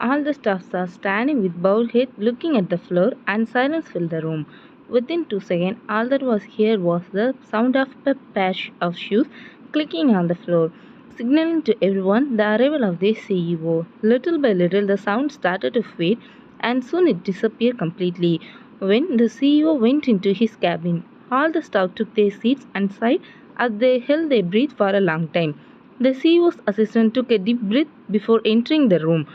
All the staffs are standing with bowed head looking at the floor, and silence filled the room. Within 2 seconds, all that was heard was the sound of a pair of shoes clicking on the floor, signaling to everyone the arrival of the CEO. Little by little, the sound started to fade, and soon it disappeared completely. When the CEO went into his cabin, all the staff took their seats and sighed as they held their breath for a long time. The CEO's assistant took a deep breath before entering the room,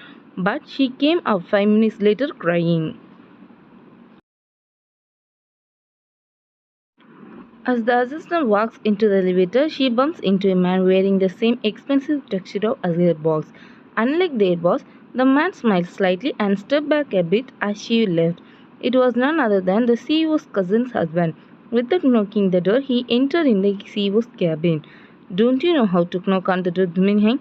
but she came out 5 minutes later crying. As the assistant walks into the elevator, she bumps into a man wearing the same expensive tuxedo as her boss. Unlike their boss, the man smiled slightly and stepped back a bit as she left. It was none other than the CEO's cousin's husband. Without knocking the door, he entered in the CEO's cabin. Don't you know how to knock on the door, Jimin?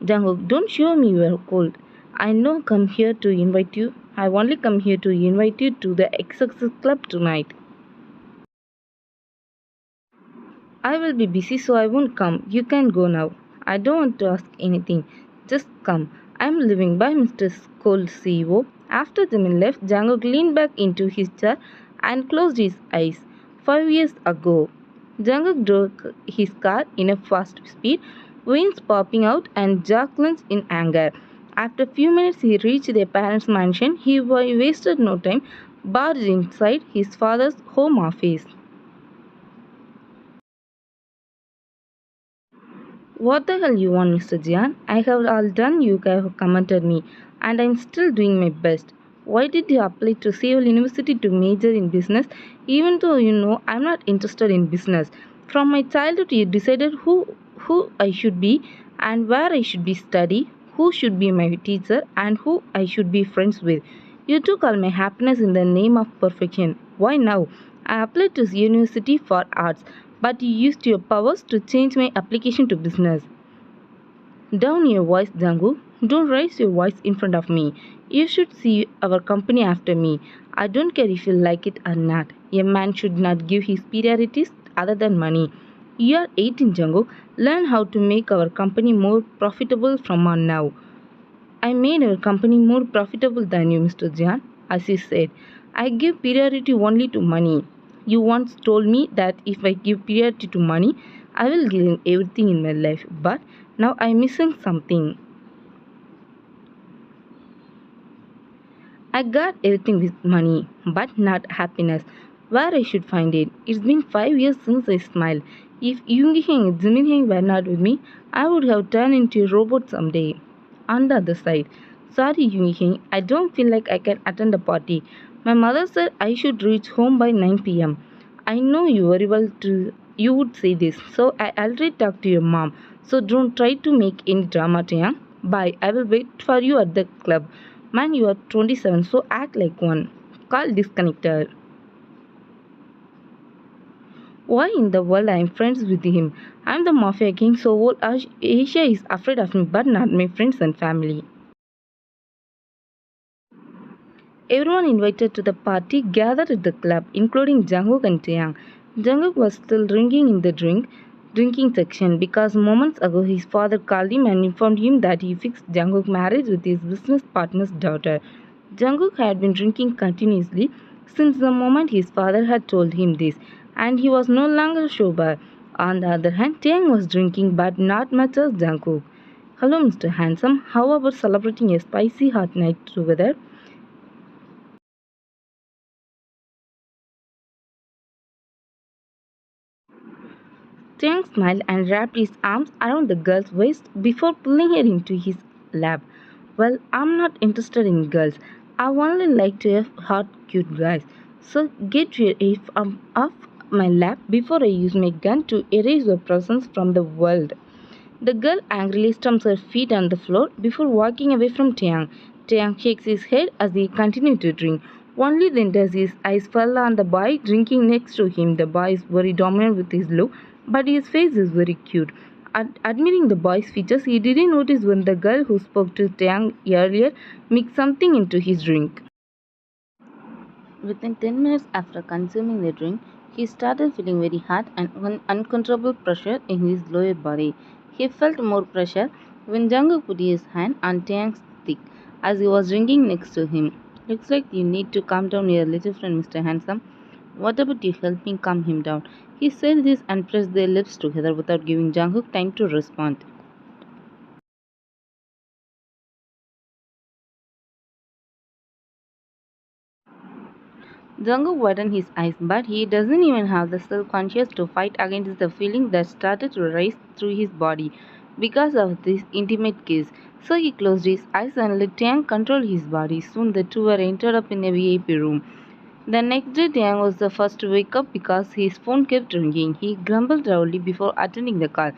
Jungkook, don't show me you are cold. I know come here to invite you. I only come here to invite you to the XXX club tonight. I will be busy so I won't come. You can go now. I don't want to ask anything. Just come. I am leaving. Bye, Mr. Cold CEO. After Jimin left, Jungkook leaned back into his chair and closed his eyes. 5 years ago, Jungkook drove his car in a fast speed, veins popping out and jaw clenched in anger. After a few minutes, he reached their parents' mansion. He wasted no time, barged inside his father's home office. What the hell you want, Mr. Jian? I have all done you have commented me, and I'm still doing my best. Why did you apply to Seoul University to major in business, even though you know I'm not interested in business? From my childhood, you decided who I should be and where I should be study, who should be my teacher, and who I should be friends with. You took all my happiness in the name of perfection. Why now? I applied to university for arts, but you used your powers to change my application to business. Down your voice, Jangu. Don't raise your voice in front of me. You should see our company after me. I don't care if you like it or not. A man should not give his priorities other than money. You are 18, Jangu. Learn how to make our company more profitable from on now. I made our company more profitable than you, Mr. Jan. As you said, I give priority only to money. You once told me that if I give priority to money, I will gain everything in my life. But now I'm missing something. I got everything with money, but not happiness. Where I should find it? It's been 5 years since I smiled. If Jungkook and Jimin were not with me, I would have turned into a robot someday. On the other side, sorry Jungkook, I don't feel like I can attend a party. My mother said I should reach home by 9 p.m. I know you very well you would say this, so I already talked to your mom. So don't try to make any drama, Tia. Bye. I will wait for you at the club. Man, you are 27, so act like one. Call disconnected. Why in the world I am friends with him? I am the Mafia king, so whole Asia is afraid of me, but not my friends and family. Everyone invited to the party gathered at the club, including Jungkook and Taehyung. Jungkook was still drinking in the drinking section because moments ago his father called him and informed him that he fixed Jungkook's marriage with his business partner's daughter. Jungkook had been drinking continuously since the moment his father had told him this, and he was no longer sober. On the other hand, Taehyung was drinking but not much as Jungkook. Hello, Mr. Handsome. How about celebrating a spicy hot night together? Chang smiled and wrapped his arms around the girl's waist before pulling her into his lap. Well, I'm not interested in girls. I only like to have hot, cute guys. So get your off my lap before I use my gun to erase your presence from the world. The girl angrily stamps her feet on the floor before walking away from Taeyang. Taeyang shakes his head as he continues to drink. Only then does his eyes fall on the boy drinking next to him. The boy is very dominant with his look, but his face is very cute. Admiring the boy's features, he didn't notice when the girl who spoke to Taeyang earlier mixed something into his drink. Within 10 minutes after consuming the drink, he started feeling very hot and uncontrollable pressure in his lower body. He felt more pressure when Jungkook put his hand on Taeyang's thick, as he was drinking next to him. Looks like you need to calm down your little friend, Mr. Handsome. What about you help me calm him down? He said this and pressed their lips together without giving Jungkook time to respond. Jungkook widened his eyes, but he doesn't even have the self-conscious to fight against the feeling that started to rise through his body because of this intimate kiss. So he closed his eyes and let Taehyung control his body. Soon the two were entered up in a VIP room. The next day, Taehyung was the first to wake up because his phone kept ringing. He grumbled loudly before attending the call,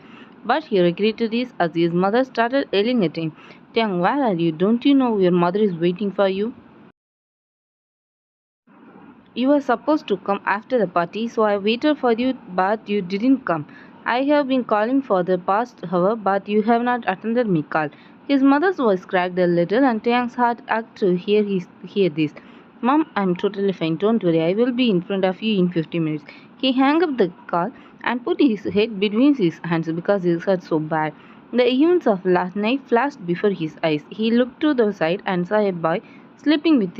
but he regretted it as his mother started yelling at him. Taehyung, where are you? Don't you know your mother is waiting for you? You were supposed to come after the party, so I waited for you, but you didn't come. I have been calling for the past hour, but you have not attended my call. His mother's voice cracked a little, and Taeyang's heart ached to hear this. Mom, I'm totally fine. Don't worry. I will be in front of you in 50 minutes. He hung up the call and put his head between his hands because his hurt so bad. The events of last night flashed before his eyes. He looked to the side and saw a boy sleeping with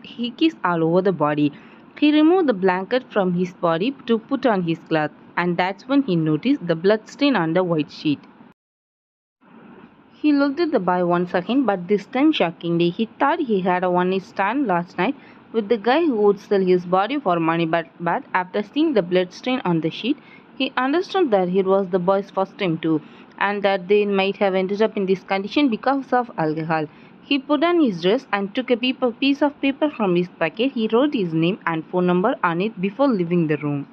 hickeys all over the body. He removed the blanket from his body to put on his cloth, and that's when he noticed the blood stain on the white sheet. He looked at the boy once again, but this time shockingly. He thought he had a one-night stand last night with the guy who would sell his body for money, but after seeing the blood stain on the sheet, he understood that it was the boy's first time too, and that they might have ended up in this condition because of alcohol. He put on his dress and took a piece of paper from his pocket. He wrote his name and phone number on it before leaving the room.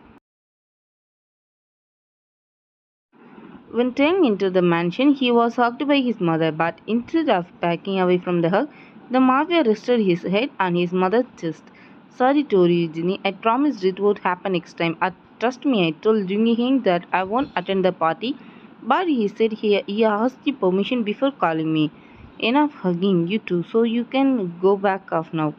When turning into the mansion, he was hugged by his mother, but instead of backing away from the hug, the Mafia rested his head on his mother's chest. Sorry, Tori Eugenie, I promised it would happen next time. Trust me, I told Jungkook that I won't attend the party, but he said he asked your permission before calling me. Enough hugging, you two, so you can go back off now.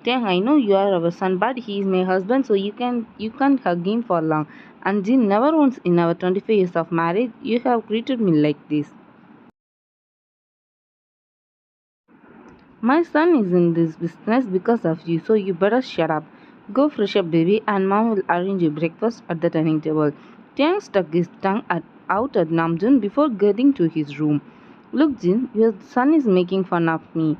Dang, I know you are our son, but he is my husband, so you can't hug him for long. And Jin, never once in our 25 years of marriage you have treated me like this. My son is in this business because of you, so you better shut up. Go fresh up, baby, and mom will arrange you breakfast at the dining table. Tiang stuck his tongue out at Namjoon before getting to his room. Look, Jin, your son is making fun of me.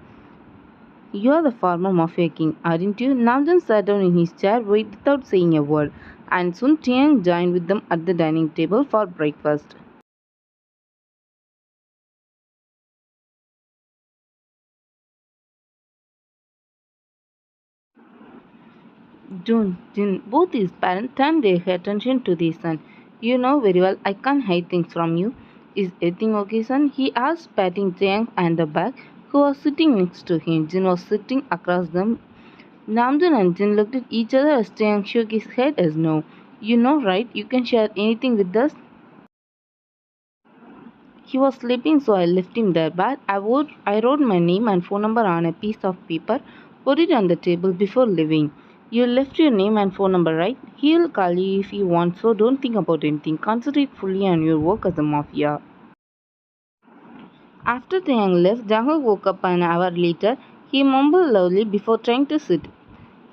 You are the former Mafia king, aren't you? Namjoon sat down in his chair without saying a word, and soon Tiang joined with them at the dining table for breakfast. June, Jin, both his parents turned their attention to the son. You know very well I can't hide things from you. Is everything okay, son? He asked, patting Jiang and the bag, who was sitting next to him. Jin was sitting across them. Namjoon and Jin looked at each other as Jiang shook his head as no. You know, right? You can share anything with us. He was sleeping, so I left him there. But I wrote my name and phone number on a piece of paper, put it on the table before leaving. You left your name and phone number, right? He'll call you if he wants, so don't think about anything. Concentrate fully on your work as a mafia. After the young left, Jungkook woke up an hour later. He mumbled loudly before trying to sit.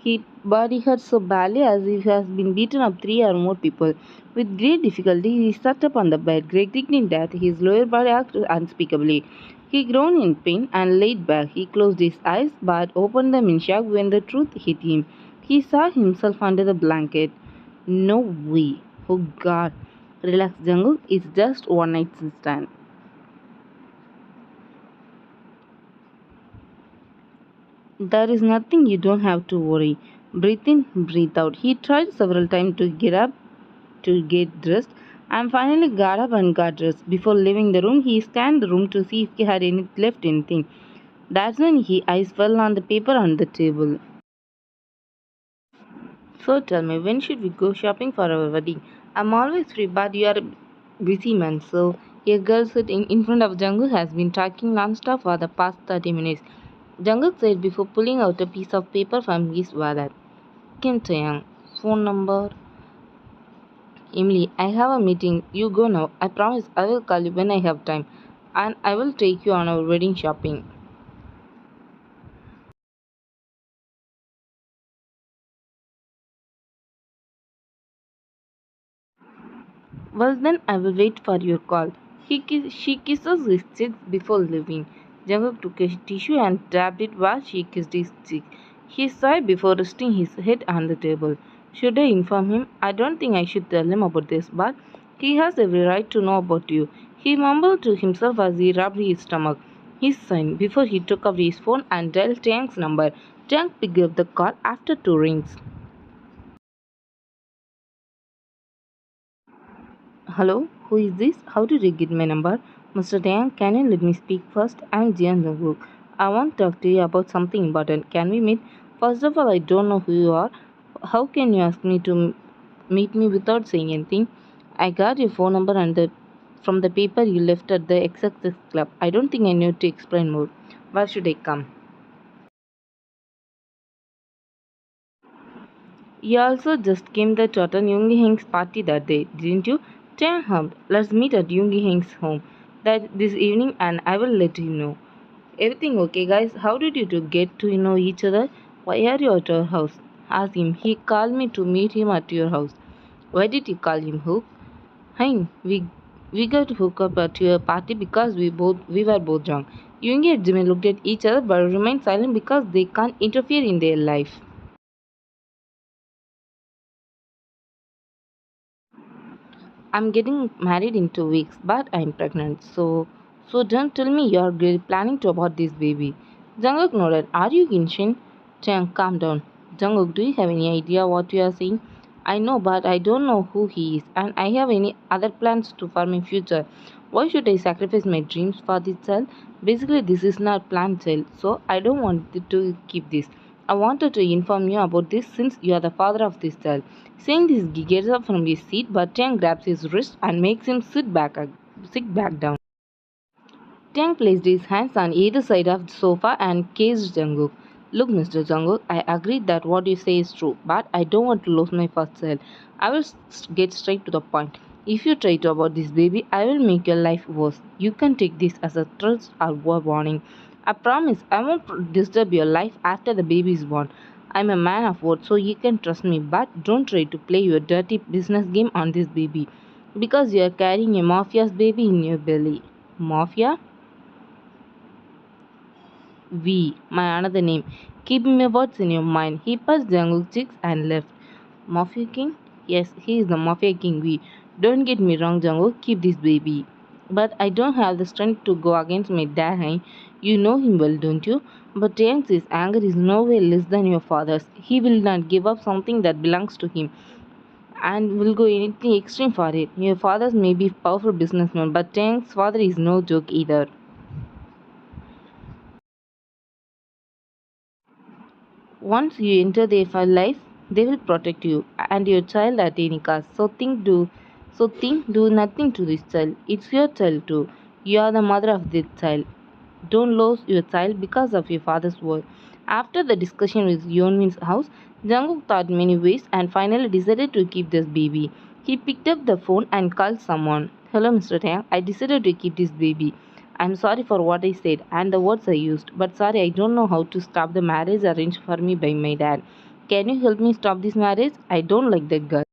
His body hurt so badly as if he has been beaten up three or more people. With great difficulty, he sat up on the bed, regretting that his lower body acted unspeakably. He groaned in pain and laid back. He closed his eyes but opened them in shock when the truth hit him. He saw himself under the blanket. No way. Oh God. Relax, Jungkook. It's just one night stand. There is nothing you don't have to worry. Breathe in, breathe out. He tried several times to get up to get dressed and finally got up and got dressed. Before leaving the room, he scanned the room to see if he had any left anything. That's when his eyes fell on the paper on the table. So tell me, when should we go shopping for our wedding? I'm always free, but you are a busy man. So a girl sitting in front of Jungkook has been talking non-stop for the past 30 minutes. Jungkook said before pulling out a piece of paper from his wallet. Kim Taeyang, phone number. Emily, I have a meeting. You go now. I promise I will call you when I have time. And I will take you on our wedding shopping. Well, then I will wait for your call. She kisses his cheeks before leaving. Jungkook took a tissue and dabbed it while she kissed his cheek. He sighed before resting his head on the table. Should I inform him? I don't think I should tell him about this, but he has every right to know about you. He mumbled to himself as he rubbed his stomach. He signed before he took out his phone and dialed Taehyung's number. Taehyung picked up the call after 2 rings. Hello, who is this? How did you get my number? Mr. Taehyung, can you let me speak first? I'm Jian Jungkook. I want to talk to you about something important. Can we meet? First of all, I don't know who you are. How can you ask me to meet me without saying anything? I got your phone number from the paper you left at the XXX club. I don't think I need to explain more. Where should I come? You also just came there to attend Yoongi Heng's party that day, didn't you? Tang hummed. Let's meet at Yoongi Heng's home this evening and I will let you know. Everything okay, guys? How did you two get to know each other? Why are you at our house? Ask him. He called me to meet him at your house. Why did you call him Hook? Hein, we got hooked up at your party because we were both drunk. Yoongi and Jimin looked at each other but remained silent because they can't interfere in their life. I'm getting married in 2 weeks, but I'm pregnant. So don't tell me you're really planning to abort this baby. Jungkook nodded. Are you insane? Chang, calm down. Jungkook, do you have any idea what you are saying? I know, but I don't know who he is, and I have any other plans for my future. Why should I sacrifice my dreams for this child? Basically, this is not planned child, so I don't want to keep this. I wanted to inform you about this since you are the father of this child. Saying this, he gets up from his seat, but Chang grabs his wrist and makes him sit back down. Tang placed his hands on either side of the sofa and kissed Jungkook. Look, Mr. Jungkook, I agree that what you say is true, but I don't want to lose my first child. I will get straight to the point. If you try to abort this baby, I will make your life worse. You can take this as a threat or a warning. I promise I won't disturb your life after the baby is born. I'm a man of word, so you can trust me, but don't try to play your dirty business game on this baby because you are carrying a mafia's baby in your belly. Mafia? V, my another name. Keep my words in your mind. He punched Jungkook's cheeks and left. Mafia King? Yes, he is the Mafia King V. Don't get me wrong, Jungkook, keep this baby. But I don't have the strength to go against my dad, hein? You know him well, don't you? But Taehyung's anger is no way less than your father's. He will not give up something that belongs to him and will go anything extreme for it. Your father's may be a powerful businessman, but Taehyung's father is no joke either. Once you enter their life, they will protect you and your child at any cost. So think do nothing to this child. It's your child too. You are the mother of this child. Don't lose your child because of your father's word. After the discussion with Yeonmin's house, Jungkook thought many ways and finally decided to keep this baby. He picked up the phone and called someone. Hello, Mr. Tang. I decided to keep this baby. I'm sorry for what I said and the words I used, but sorry, I don't know how to stop the marriage arranged for me by my dad. Can you help me stop this marriage? I don't like that girl.